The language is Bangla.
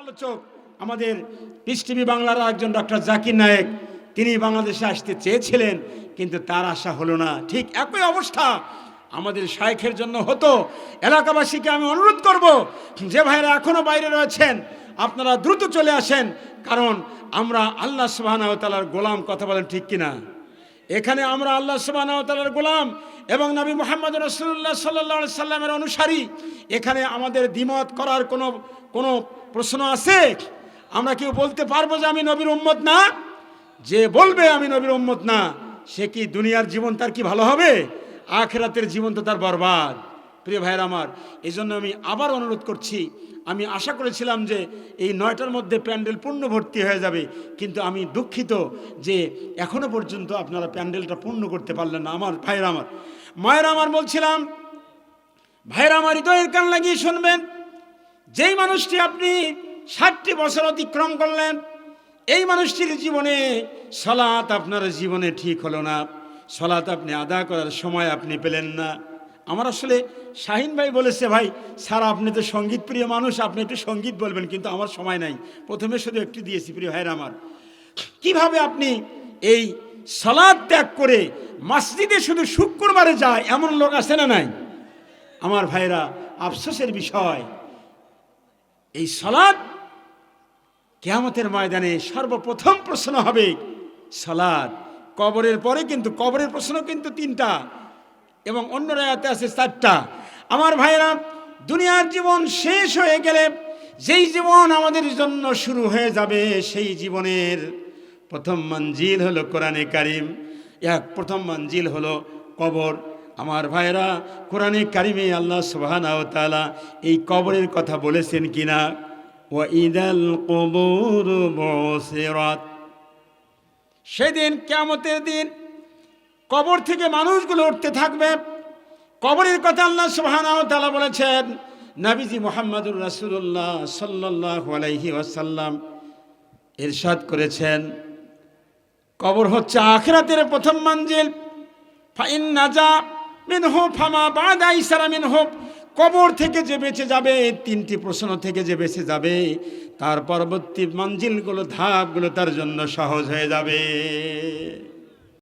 আলোচক আমাদের পিস টিভি বাংলার একজন ডক্টর জাকির নায়েক, তিনি বাংলাদেশে আসতে চেয়েছিলেন কিন্তু তার আশা হলো না। ঠিক একই অবস্থা আমাদের শাইখের জন্য হতো। এলাকাবাসীকে আমি অনুরোধ করব, যে ভাইরা এখনো বাইরে রয়েছেন আপনারা দ্রুত চলে আসেন, কারণ আমরা আল্লাহ সুবহানাহু ওয়া তাআলার গোলাম। কথা বলেন ঠিক কিনা? এখানে আমরা আল্লাহ সুবহানাহু ওয়া তাআলার গোলাম এবং নবী মুহাম্মদ রাসূলুল্লাহ সাল্লাল্লাহু আলাইহি সাল্লামের অনুসারী। এখানে আমাদের দ্বিমত করার কোনো প্রশ্ন আছে? আমরা কেউ বলতে পারবো যে আমি নবীর উম্মত না? যে বলবে আমি নবীর উম্মত না, সে কি দুনিয়ার জীবন তার কি ভালো হবে? আখিরাতের জীবন তো তার বরবাদ। প্রিয় ভাইয়েরা আমার, এই জন্য আমি আবার অনুরোধ করছি, আমি আশা করেছিলাম যে এই 9টার মধ্যে প্যান্ডেল পূর্ণ ভর্তি হয়ে যাবে, কিন্তু আমি দুঃখিত যে এখনো পর্যন্ত আপনারা প্যান্ডেলটা পূর্ণ করতে পারলেন না। আমার ভাইয়েরা আমার, মায়েরা আমার, বলছিলাম ভাইয়েরা আমার, হৃদয়ের কান লাগিয়ে শুনবেন। যেই মানুষটি আপনি 60টি বছর অতিক্রম করলেন, এই মানুষটির জীবনে সালাত আপনার জীবনে ঠিক হলো না, সালাত আপনি আদা করার সময় আপনি পেলেন না। আমার আসলে শাহিন ভাই বলেছে, ভাই স্যার আপনি তো সঙ্গীত প্রিয় মানুষ, আপনি একটু সঙ্গীত বলবেন, কিন্তু আমার সময় নাই, প্রথমে শুধু একটু দিয়েছি। প্রিয় ভাইরা আমার, কিভাবে আপনি এই সালাত ত্যাগ করে মসজিদে শুধু শুক্রবারে যায়, এমন লোক আছে না নাই? আমার ভাইরা, আফসোসের বিষয়, এই সালাত কিয়ামতের ময়দানে সর্বপ্রথম প্রশ্ন হবে সালাত। কবরের পরে কিন্তু কবরের প্রশ্ন কিন্তু 3টা এবং অন্য রায়াতে আছে 4টা। আমার ভাইরা, দুনিয়ার জীবন শেষ হয়ে গেলে যেই জীবন আমাদের জন্য শুরু হয়ে যাবে, সেই জীবনের প্রথম মঞ্জিল হলো কোরআনে কারিম, প্রথম মঞ্জিল হলো কবর। আমার ভাইরা, কোরআনে কারিমে আল্লাহ সুবহানাহু ওয়া তাআলা এই কবরের কথা বলেছেন কিনা? ওয়াইদাল কুবুর বুসিরাত, সেদিন কিয়ামতের দিন কবর থেকে মানুষগুলো উঠতে থাকবে। কবরের কথা আল্লাহ সুবহানাহু ওয়া তাআলা বলেছেন। নবীজি মুহাম্মদুর রাসূলুল্লাহ সাল্লাল্লাহু আলাইহি ওয়াসাল্লাম ইরশাদ করেছেন, কবর হচ্ছে আখিরাতের প্রথম মঞ্জিল। ফাইন নাজা মিনহু ফামা বাদা ইসরা মিনহু, কবর থেকে যে বেঁচে যাবে, 3টি প্রশ্ন থেকে যে বেঁচে যাবে, তার পরবর্তী মঞ্জিলগুলো, ধাপগুলো তার জন্য সহজ হয়ে যাবে।